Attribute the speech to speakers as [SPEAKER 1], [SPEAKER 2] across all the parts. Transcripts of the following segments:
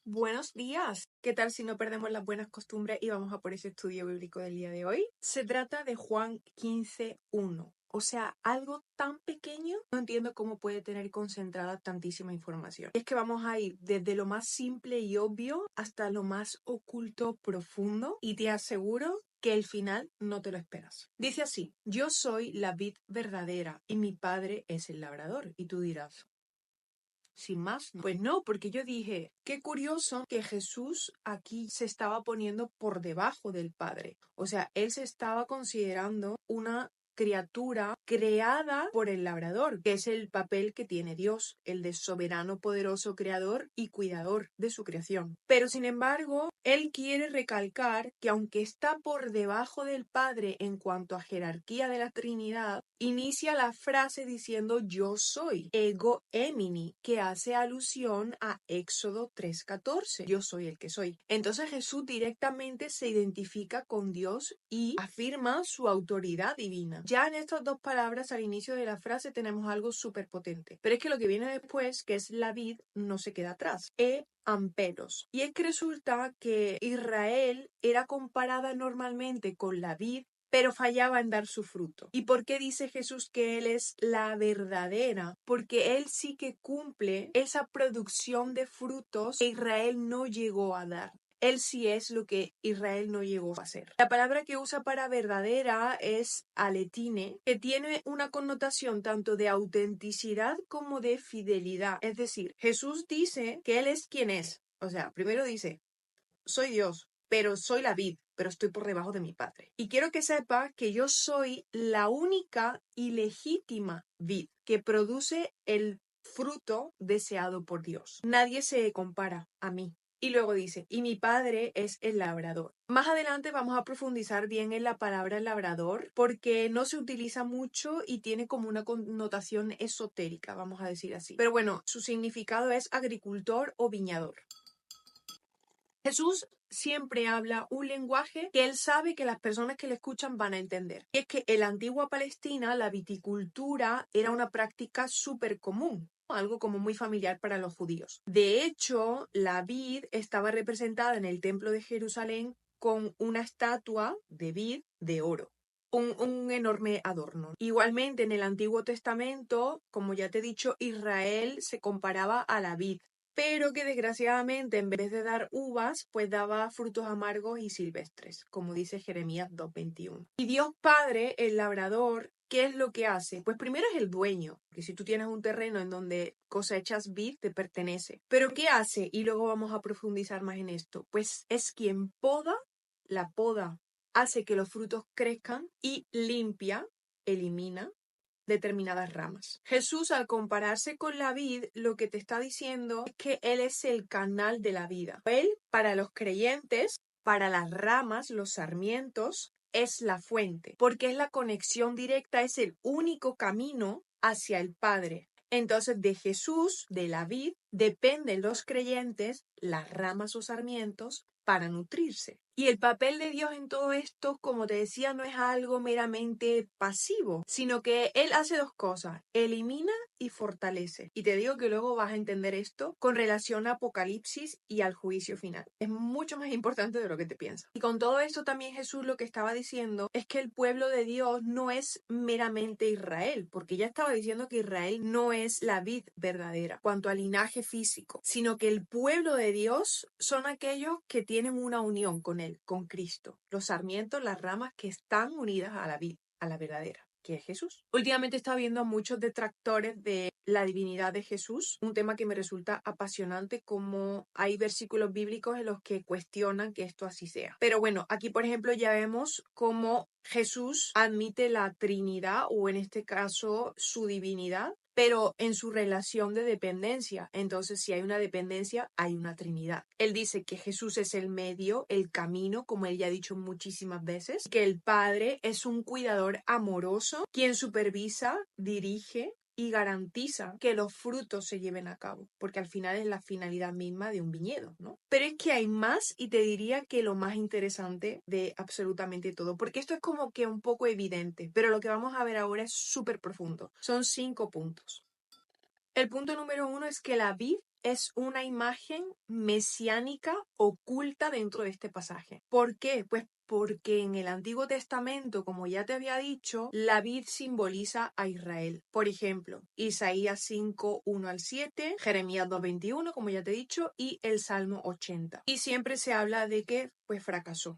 [SPEAKER 1] Buenos días. ¿Qué tal si no perdemos las buenas costumbres y vamos a por ese estudio bíblico del día de hoy? Se trata de Juan 15:1. O sea, algo tan pequeño, no entiendo cómo puede tener concentrada tantísima información. Es que vamos a ir desde lo más simple y obvio hasta lo más oculto, profundo, y te aseguro que el final no te lo esperas. Dice así: yo soy la vid verdadera y mi padre es el labrador. Y tú dirás, sin más, ¿no? Pues no, porque yo dije, qué curioso que Jesús aquí se estaba poniendo por debajo del Padre. O sea, él se estaba considerando una criatura creada por el labrador, que es el papel que tiene Dios, el de soberano, poderoso creador y cuidador de su creación. Pero sin embargo, él quiere recalcar que aunque está por debajo del Padre en cuanto a jerarquía de la Trinidad, inicia la frase diciendo yo soy, ego emini, que hace alusión a Éxodo 3:14, yo soy el que soy. Entonces Jesús directamente se identifica con Dios y afirma su autoridad divina. Ya en estas dos palabras al inicio de la frase tenemos algo súper potente, pero es que lo que viene después, que es la vid, no se queda atrás. Ampelos. Y es que resulta que Israel era comparada normalmente con la vid, pero fallaba en dar su fruto. ¿Y por qué dice Jesús que Él es la verdadera? Porque Él sí que cumple esa producción de frutos que Israel no llegó a dar. Él sí es lo que Israel no llegó a hacer. La palabra que usa para verdadera es aletine, que tiene una connotación tanto de autenticidad como de fidelidad. Es decir, Jesús dice que Él es quien es. O sea, primero dice, soy Dios, pero soy la vid, pero estoy por debajo de mi Padre. Y quiero que sepa que yo soy la única y legítima vid que produce el fruto deseado por Dios. Nadie se compara a mí. Y luego dice, y mi padre es el labrador. Más adelante vamos a profundizar bien en la palabra labrador porque no se utiliza mucho y tiene como una connotación esotérica, vamos a decir así. Pero bueno, su significado es agricultor o viñador. Jesús siempre habla un lenguaje que él sabe que las personas que le escuchan van a entender. Y es que en la antigua Palestina la viticultura era una práctica súper común, algo como muy familiar para los judíos. De hecho, la vid estaba representada en el templo de Jerusalén con una estatua de vid de oro. Un enorme adorno. Igualmente en el Antiguo Testamento, como ya te he dicho, Israel se comparaba a la vid, pero que desgraciadamente en vez de dar uvas, pues daba frutos amargos y silvestres, como dice Jeremías 2:21. Y Dios Padre, el labrador, ¿qué es lo que hace? Pues primero es el dueño, que si tú tienes un terreno en donde cosechas vid, te pertenece. Pero ¿qué hace? Y luego vamos a profundizar más en esto. Pues es quien poda, la poda hace que los frutos crezcan y limpia, elimina determinadas ramas. Jesús, al compararse con la vid, lo que te está diciendo es que Él es el canal de la vida. Él, para los creyentes, para las ramas, los sarmientos, es la fuente, porque es la conexión directa, es el único camino hacia el Padre. Entonces, de Jesús, de la vid, dependen los creyentes, las ramas o sarmientos, para nutrirse. Y el papel de Dios en todo esto, como te decía, no es algo meramente pasivo, sino que Él hace dos cosas, elimina y fortalece. Y te digo que luego vas a entender esto con relación a Apocalipsis y al juicio final. Es mucho más importante de lo que te piensas. Y con todo esto también Jesús lo que estaba diciendo es que el pueblo de Dios no es meramente Israel, porque ya estaba diciendo que Israel no es la vid verdadera, cuanto al linaje físico, sino que el pueblo de Dios son aquellos que tienen una unión con Él, con Cristo. Los sarmientos, las ramas que están unidas a la vid, a la verdadera, que es Jesús. Últimamente está viendo a muchos detractores de la divinidad de Jesús, un tema que me resulta apasionante, como hay versículos bíblicos en los que cuestionan que esto así sea. Pero bueno, aquí por ejemplo ya vemos cómo Jesús admite la Trinidad, o en este caso su divinidad, pero en su relación de dependencia. Entonces, si hay una dependencia, hay una Trinidad. Él dice que Jesús es el medio, el camino, como él ya ha dicho muchísimas veces, que el Padre es un cuidador amoroso, quien supervisa, dirige y garantiza que los frutos se lleven a cabo, porque al final es la finalidad misma de un viñedo, ¿no? Pero es que hay más, y te diría que lo más interesante de absolutamente todo, porque esto es como que un poco evidente, pero lo que vamos a ver ahora es súper profundo. Son 5 puntos. El punto número 1 es que la vid es una imagen mesiánica oculta dentro de este pasaje. ¿Por qué? Pues porque en el Antiguo Testamento, como ya te había dicho, la vid simboliza a Israel. Por ejemplo, Isaías 5, 1 al 7, Jeremías 2, 21, como ya te he dicho, y el Salmo 80. Y siempre se habla de que pues fracasó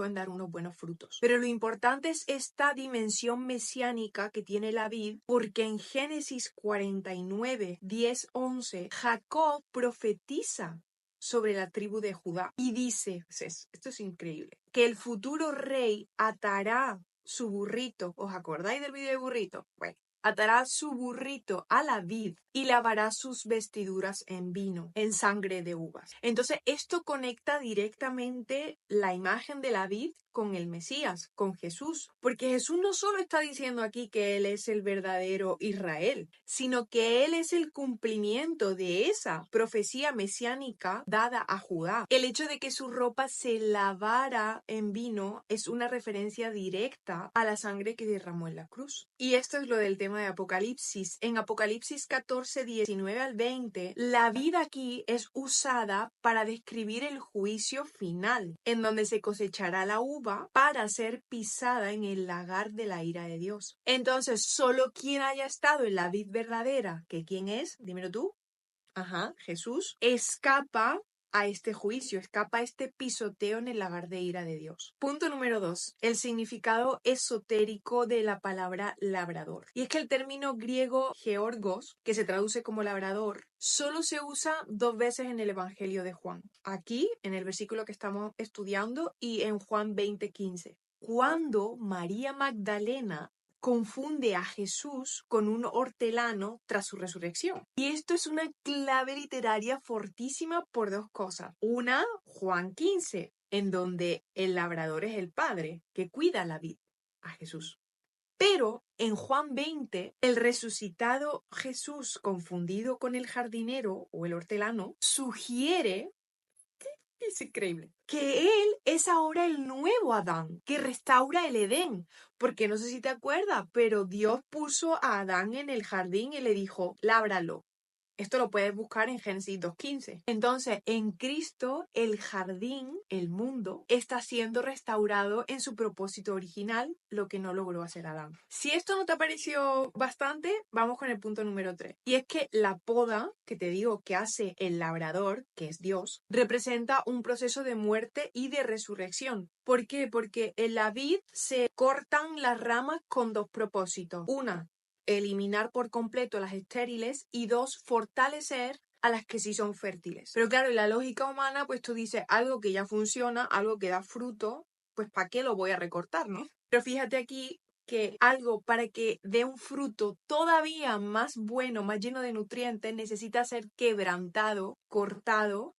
[SPEAKER 1] en dar unos buenos frutos. Pero lo importante es esta dimensión mesiánica que tiene la vid, porque en Génesis 49, 10, 11, Jacob profetiza sobre la tribu de Judá y dice, esto es increíble, que el futuro rey atará su burrito. ¿Os acordáis del video de burrito? Bueno, atará su burrito a la vid y lavará sus vestiduras en vino, en sangre de uvas. Entonces, esto conecta directamente la imagen de la vid con el Mesías, con Jesús. Porque Jesús no solo está diciendo aquí que Él es el verdadero Israel, sino que Él es el cumplimiento de esa profecía mesiánica dada a Judá. El hecho de que su ropa se lavara en vino es una referencia directa a la sangre que derramó en la cruz. Y esto es lo del tema de Apocalipsis. En Apocalipsis 14, 19 al 20, la vid aquí es usada para describir el juicio final, en donde se cosechará la uva para ser pisada en el lagar de la ira de Dios. Entonces, solo quien haya estado en la vid verdadera, ¿que quién es? Dímelo tú. Ajá, Jesús, escapa a este juicio, escapa a este pisoteo en el lagar de ira de Dios. Punto número 2, el significado esotérico de la palabra labrador. Y es que el término griego georgos, que se traduce como labrador, solo se usa 2 veces en el Evangelio de Juan. Aquí, en el versículo que estamos estudiando, y en Juan 20:15. Cuando María Magdalena confunde a Jesús con un hortelano tras su resurrección. Y esto es una clave literaria fortísima por 2 cosas. Una, Juan 15, en donde el labrador es el padre que cuida la vid, a Jesús. Pero en Juan 20, el resucitado Jesús, confundido con el jardinero o el hortelano, sugiere, es increíble, que él es ahora el nuevo Adán, que restaura el Edén. Porque no sé si te acuerdas, pero Dios puso a Adán en el jardín y le dijo, lábralo. Esto lo puedes buscar en Génesis 2:15. Entonces, en Cristo, el jardín, el mundo, está siendo restaurado en su propósito original, lo que no logró hacer Adán. Si esto no te pareció bastante, vamos con el punto número 3. Y es que la poda, que te digo que hace el labrador, que es Dios, representa un proceso de muerte y de resurrección. ¿Por qué? Porque en la vid se cortan las ramas con 2 propósitos. Una, eliminar por completo las estériles y 2, fortalecer a las que sí son fértiles. Pero claro, en la lógica humana, pues tú dices algo que ya funciona, algo que da fruto, pues ¿para qué lo voy a recortar, no? Pero fíjate aquí que algo para que dé un fruto todavía más bueno, más lleno de nutrientes, necesita ser quebrantado, cortado,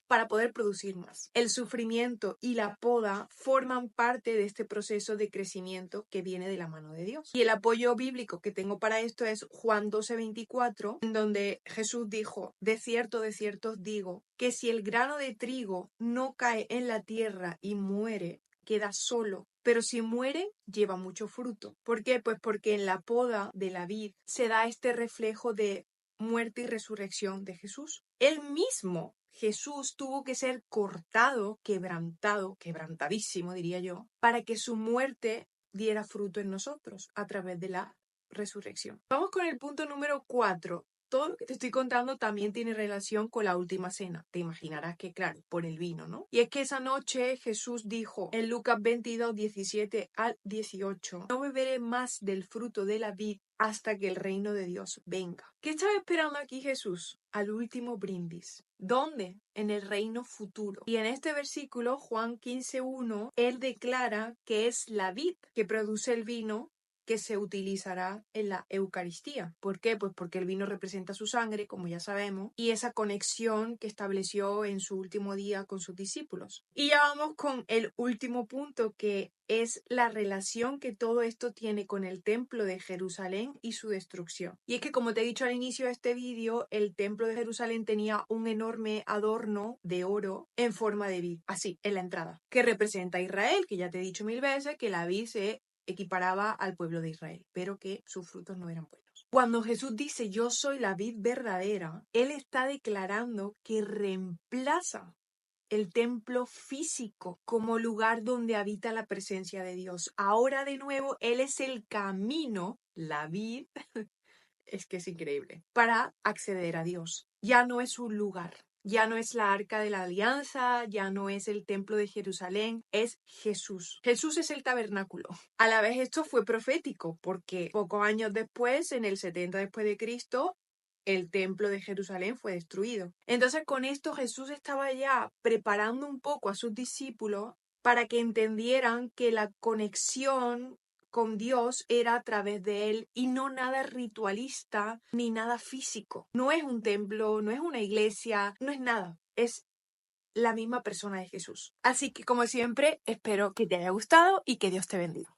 [SPEAKER 1] para poder producir más. El sufrimiento y la poda forman parte de este proceso de crecimiento que viene de la mano de Dios. Y el apoyo bíblico que tengo para esto es Juan 12:24, en donde Jesús dijo, de cierto os digo, que si el grano de trigo no cae en la tierra y muere, queda solo. Pero si muere, lleva mucho fruto. ¿Por qué? Pues porque en la poda de la vid se da este reflejo de muerte y resurrección de Jesús. Él mismo, Jesús, tuvo que ser cortado, quebrantado, quebrantadísimo diría yo, para que su muerte diera fruto en nosotros a través de la resurrección. Vamos con el punto número 4. Todo lo que te estoy contando también tiene relación con la última cena. Te imaginarás que, claro, por el vino, ¿no? Y es que esa noche Jesús dijo en Lucas 22, 17 al 18, no beberé más del fruto de la vid hasta que el reino de Dios venga. ¿Qué estaba esperando aquí Jesús? Al último brindis. ¿Dónde? En el reino futuro. Y en este versículo, Juan 15:1, él declara que es la vid que produce el vino que se utilizará en la Eucaristía. ¿Por qué? Pues porque el vino representa su sangre, como ya sabemos, y esa conexión que estableció en su último día con sus discípulos. Y ya vamos con el último punto, que es la relación que todo esto tiene con el templo de Jerusalén y su destrucción. Y es que, como te he dicho al inicio de este vídeo, el templo de Jerusalén tenía un enorme adorno de oro en forma de vid, así, en la entrada, que representa a Israel, que ya te he dicho 1000 veces que la vid se equiparaba al pueblo de Israel, pero que sus frutos no eran buenos. Cuando Jesús dice yo soy la vid verdadera, Él está declarando que reemplaza el templo físico como lugar donde habita la presencia de Dios. Ahora de nuevo, Él es el camino, la vid, es que es increíble, para acceder a Dios. Ya no es un lugar, ya no es la arca de la alianza, ya no es el templo de Jerusalén, es Jesús. Jesús es el tabernáculo. A la vez esto fue profético, porque pocos años después, en el 70 después de Cristo, el templo de Jerusalén fue destruido. Entonces con esto Jesús estaba ya preparando un poco a sus discípulos para que entendieran que la conexión con Dios era a través de Él y no nada ritualista ni nada físico. No es un templo, no es una iglesia, no es nada. Es la misma persona de Jesús. Así que como siempre, espero que te haya gustado y que Dios te bendiga.